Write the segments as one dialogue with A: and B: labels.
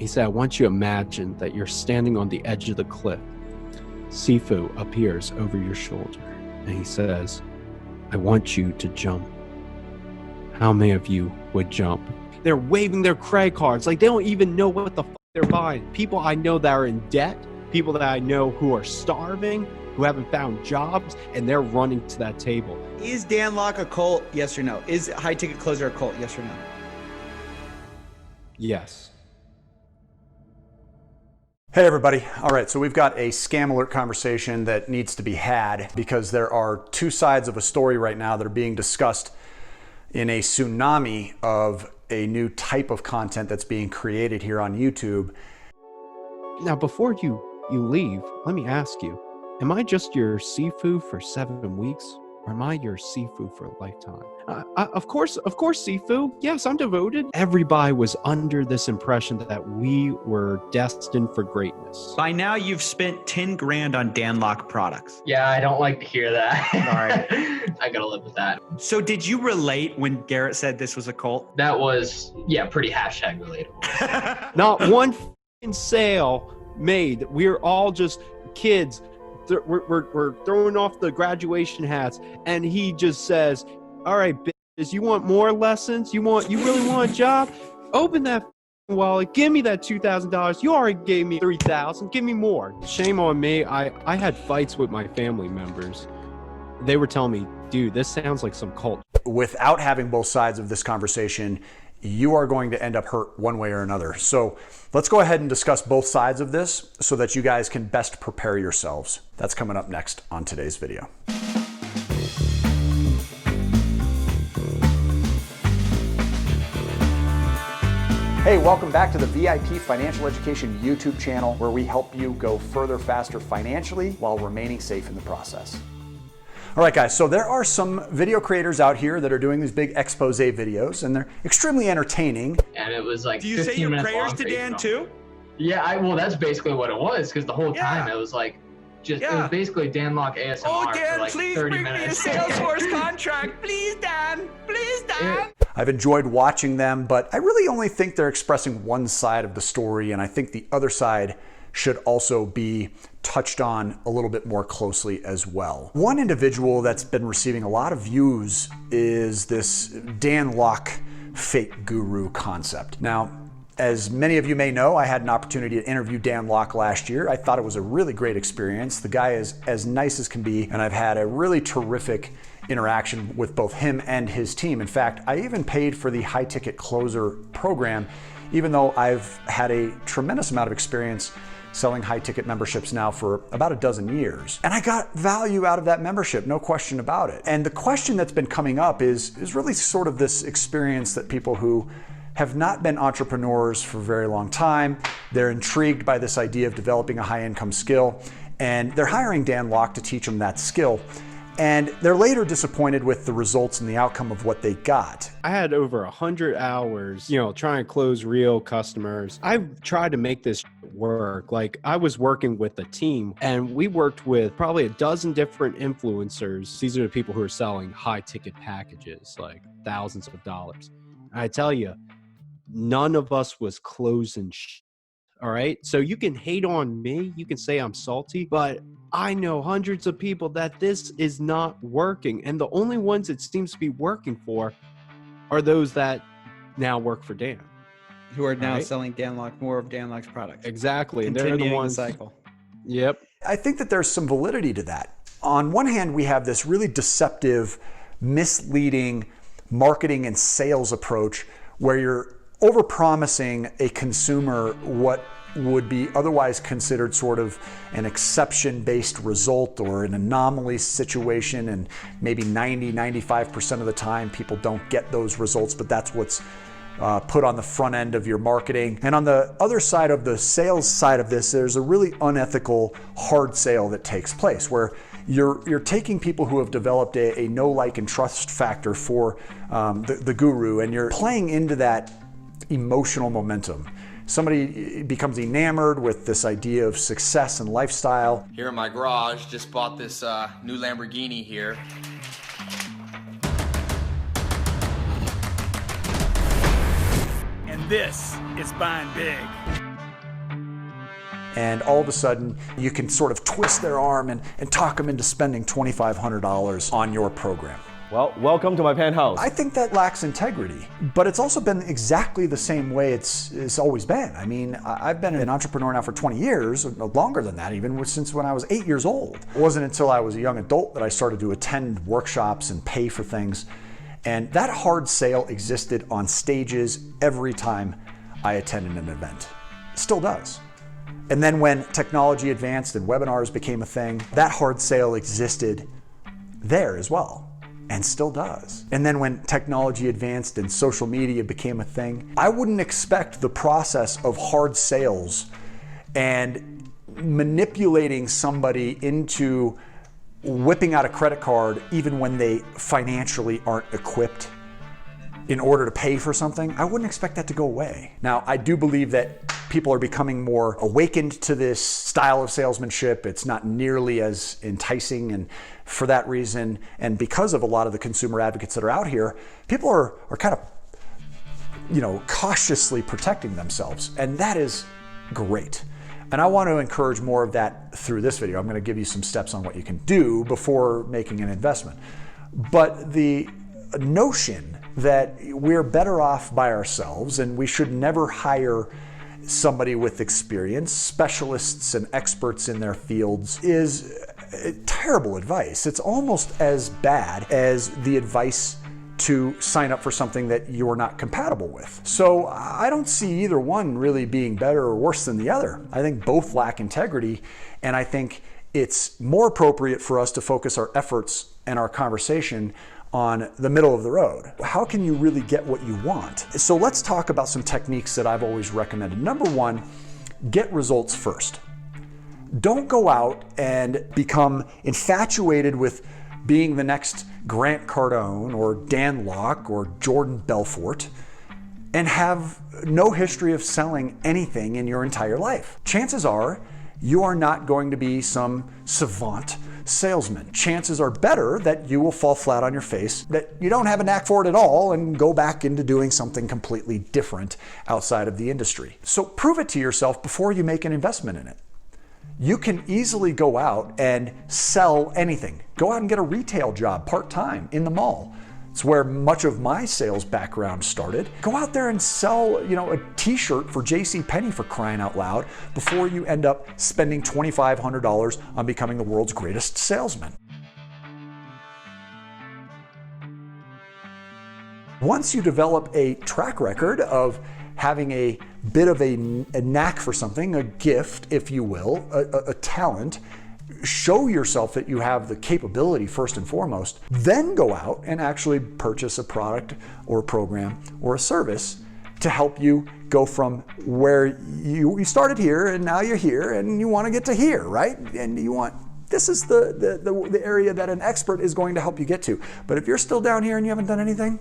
A: He said, I want you to imagine that you're standing on the edge of the cliff. Sifu appears over your shoulder, and he says, I want you to jump. How many of you would jump? They're waving their credit cards like they don't even know what the fuck they're buying. People I know that are in debt, people that I know who are starving, who haven't found jobs, and they're running to that table.
B: Is Dan Lok a cult? Yes or no? Is High Ticket Closer a cult? Yes or no?
A: Yes.
C: Hey everybody. All right, so we've got a scam alert conversation that needs to be had because there are two sides of a story right now that are being discussed in a tsunami of a new type of content that's being created here on YouTube.
A: Now, before you leave, let me ask you, am I just your Sifu for 7 weeks? Or am I your Sifu for a lifetime? Of course, Sifu. Yes, I'm devoted. Everybody was under this impression that we were destined for greatness.
B: By now, you've spent 10 grand on Dan Lok products.
D: Yeah, I don't like to hear that. All right. I gotta live with that.
B: So did you relate when Garrett said this was a cult?
D: That was, yeah, pretty hashtag relatable.
A: Not one sale made. We're all just kids. We're throwing off the graduation hats, and he just says, all right, bitches, you want more lessons? You really want a job? Open that wallet, give me that $2,000. You already gave me $3,000, give me more. Shame on me. I had fights with my family members. They were telling me, dude, this sounds like some cult.
C: Without having both sides of this conversation, you are going to end up hurt one way or another. So let's go ahead and discuss both sides of this so that you guys can best prepare yourselves. That's coming up next on today's video. Hey, welcome back to the VIP Financial Education YouTube channel, where we help you go further, faster financially while remaining safe in the process. All right, guys, so there are some video creators out here that are doing these big expose videos, and they're extremely entertaining.
D: And it was like,
B: Do you say your prayers to Dan too?
D: Yeah, well, that's basically what it was, because the whole time it was like, it was basically Dan Lok ASMR for like 30 minutes.
B: Salesforce contract. Please, Dan. Please, Dan.
C: I've enjoyed watching them, but I really only think they're expressing one side of the story, and I think the other side should also be touched on a little bit more closely as well. One individual that's been receiving a lot of views is this Dan Lok fake guru concept. Now, as many of you may know, I had an opportunity to interview Dan Lok last year. I thought it was a really great experience. The guy is as nice as can be, and I've had a really terrific interaction with both him and his team. In fact, I even paid for the High Ticket Closer program, even though I've had a tremendous amount of experience selling high ticket memberships now for about a dozen years. And I got value out of that membership, no question about it. And the question that's been coming up is really sort of this experience that people who have not been entrepreneurs for a very long time, they're intrigued by this idea of developing a high income skill, and they're hiring Dan Lok to teach them that skill. And they're later disappointed with the results and the outcome of what they got.
A: I had over 100 hours, trying to close real customers. I've tried to make this work. Like, I was working with a team, and we worked with probably a dozen different influencers. These are the people who are selling high ticket packages, like thousands of dollars. I tell you, none of us was closing all right? So you can hate on me, you can say I'm salty, but I know hundreds of people that this is not working. And the only ones it seems to be working for are those that now work for Dan.
B: Who are now selling Dan Lok, more of Dan Lok's products.
A: Exactly. And
B: Continuing
A: they're the ones.
B: cycle.
A: Yep.
C: I think that there's some validity to that. On one hand, we have this really deceptive, misleading marketing and sales approach where you're overpromising a consumer what would be otherwise considered sort of an exception-based result or an anomaly situation, and maybe 95% of the time people don't get those results, but that's what's put on the front end of your marketing. And on the other side of the sales side of this, there's a really unethical hard sale that takes place where you're taking people who have developed a know, like, and trust factor for the guru, and you're playing into that emotional momentum. Somebody becomes enamored with this idea of success and lifestyle.
E: Here in my garage, just bought this new Lamborghini here.
F: And this is buying big.
C: and all of a sudden you can sort of twist their arm and talk them into spending $2,500 on your program.
F: Well, welcome to my penthouse.
C: I think that lacks integrity, but it's also been exactly the same way it's always been. I mean, I've been an entrepreneur now for 20 years, longer than that even, since when I was 8 years old. It wasn't until I was a young adult that I started to attend workshops and pay for things. And that hard sale existed on stages every time I attended an event. Still does. And then when technology advanced and webinars became a thing, that hard sale existed there as well. And still does. And then when technology advanced and social media became a thing, I wouldn't expect the process of hard sales and manipulating somebody into whipping out a credit card even when they financially aren't equipped in order to pay for something. I wouldn't expect that to go away. Now, I do believe that people are becoming more awakened to this style of salesmanship. It's not nearly as enticing, and for that reason, and because of a lot of the consumer advocates that are out here, people are kind of, cautiously protecting themselves, and that is great. And I want to encourage more of that through this video. I'm going to give you some steps on what you can do before making an investment. But the notion that we're better off by ourselves and we should never hire somebody with experience, specialists and experts in their fields, is terrible advice. It's almost as bad as the advice to sign up for something that you're not compatible with. So I don't see either one really being better or worse than the other. I think both lack integrity, and I think it's more appropriate for us to focus our efforts and our conversation on the middle of the road. How can you really get what you want? So let's talk about some techniques that I've always recommended. Number one, get results first. Don't go out and become infatuated with being the next Grant Cardone or Dan Lok or Jordan Belfort and have no history of selling anything in your entire life. Chances are you are not going to be some savant salesman. Chances are better that you will fall flat on your face, that you don't have a knack for it at all, and go back into doing something completely different outside of the industry. So prove it to yourself before you make an investment in it. You can easily go out and sell anything. Go out and get a retail job part-time in the mall. It's where much of my sales background started. Go out there and sell, a t-shirt for JCPenney, for crying out loud, before you end up spending $2,500 on becoming the world's greatest salesman. Once you develop a track record of having a bit of a knack for something, a gift, if you will, a talent, show yourself that you have the capability first and foremost, then go out and actually purchase a product or a program or a service to help you go from where you started here and now you're here and you want to get to here, right? And this is the area that an expert is going to help you get to. But if you're still down here and you haven't done anything,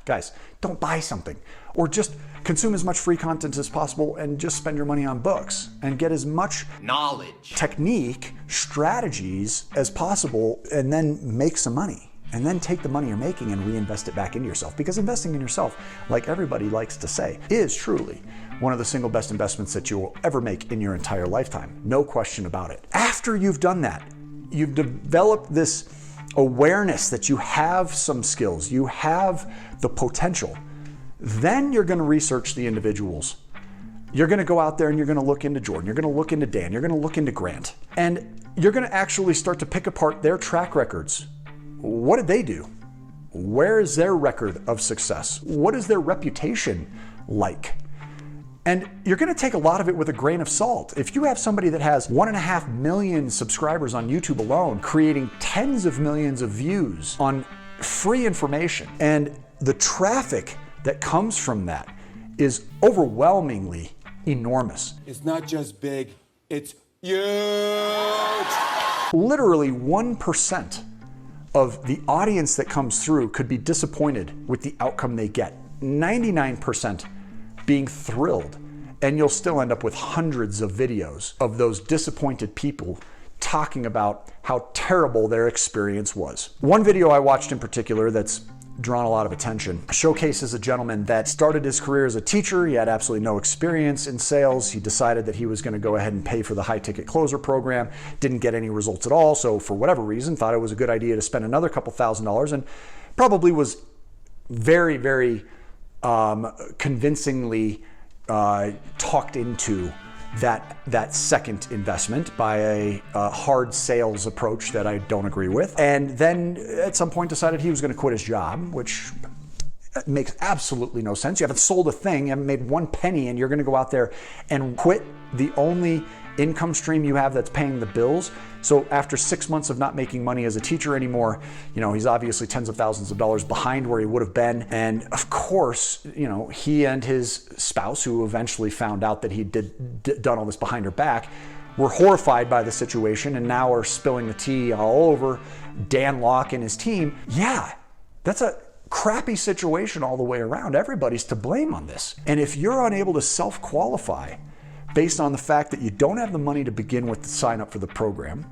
C: guys, don't buy something, or just consume as much free content as possible and just spend your money on books and get as much
E: knowledge,
C: technique, strategies as possible, and then make some money. And then take the money you're making and reinvest it back into yourself. Because investing in yourself, like everybody likes to say, is truly one of the single best investments that you will ever make in your entire lifetime. No question about it. After you've done that, you've developed this awareness that you have some skills, you have the potential. Then you're going to research the individuals. You're going to go out there and you're going to look into Jordan, you're going to look into Dan, you're going to look into Grant, and you're going to actually start to pick apart their track records. What did they do? Where is their record of success? What is their reputation like? And you're going to take a lot of it with a grain of salt. If you have somebody that has 1.5 million subscribers on YouTube alone, creating tens of millions of views on free information, and the traffic that comes from that is overwhelmingly enormous.
G: It's not just big, it's huge.
C: Literally 1% of the audience that comes through could be disappointed with the outcome they get. 99% being thrilled, and you'll still end up with hundreds of videos of those disappointed people talking about how terrible their experience was. One video I watched in particular that's drawn a lot of attention. Showcases a gentleman that started his career as a teacher. He had absolutely no experience in sales. He decided that he was going to go ahead and pay for the high ticket closer program. Didn't get any results at all. So for whatever reason, thought it was a good idea to spend another couple $1,000s, and probably was very, very convincingly talked into that second investment by a hard sales approach that I don't agree with. And then at some point decided he was going to quit his job, which makes absolutely no sense. You haven't sold a thing, you haven't made one penny, and you're going to go out there and quit the only income stream you have that's paying the bills. So after 6 months of not making money as a teacher anymore, he's obviously tens of thousands of dollars behind where he would have been. And of course, he and his spouse, who eventually found out that he'd done all this behind her back, were horrified by the situation and now are spilling the tea all over Dan Lok and his team. Yeah, that's a crappy situation all the way around. Everybody's to blame on this. And if you're unable to self-qualify based on the fact that you don't have the money to begin with to sign up for the program,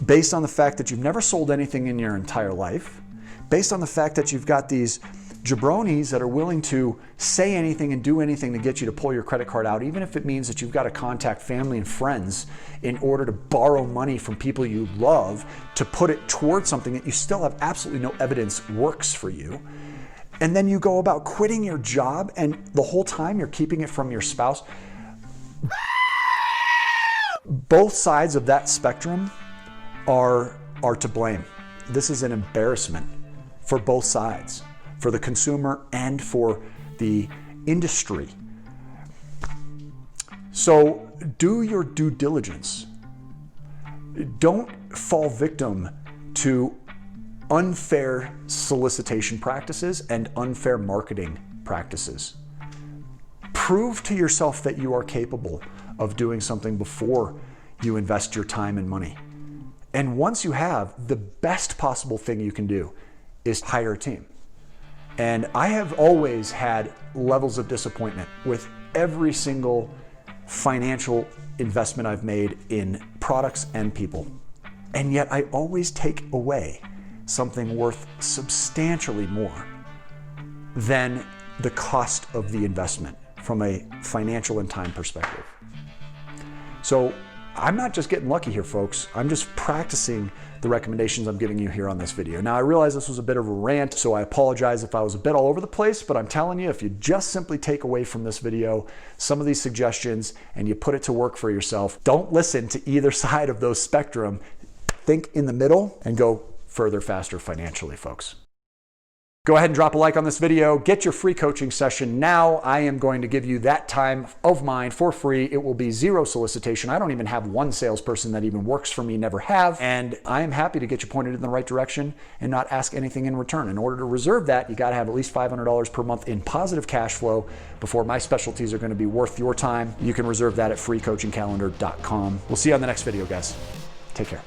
C: based on the fact that you've never sold anything in your entire life, based on the fact that you've got these jabronis that are willing to say anything and do anything to get you to pull your credit card out, even if it means that you've got to contact family and friends in order to borrow money from people you love to put it towards something that you still have absolutely no evidence works for you. And then you go about quitting your job, and the whole time you're keeping it from your spouse. Both sides of that spectrum are to blame. This is an embarrassment for both sides, for the consumer and for the industry. So do your due diligence. Don't fall victim to unfair solicitation practices and unfair marketing practices. Prove to yourself that you are capable of doing something before you invest your time and money. And once you have, the best possible thing you can do is hire a team. And I have always had levels of disappointment with every single financial investment I've made in products and people. And yet I always take away something worth substantially more than the cost of the investment from a financial and time perspective. So I'm not just getting lucky here, folks. I'm just practicing the recommendations I'm giving you here on this video. Now, I realize this was a bit of a rant, so I apologize if I was a bit all over the place, but I'm telling you, if you just simply take away from this video some of these suggestions and you put it to work for yourself, don't listen to either side of those spectrum. Think in the middle and go further, faster financially, folks. Go ahead and drop a like on this video. Get your free coaching session now. I am going to give you that time of mine for free. It will be zero solicitation. I don't even have one salesperson that even works for me, never have. And I am happy to get you pointed in the right direction and not ask anything in return. In order to reserve that, you got to have at least $500 per month in positive cash flow before my specialties are going to be worth your time. You can reserve that at freecoachingcalendar.com. We'll see you on the next video, guys. Take care.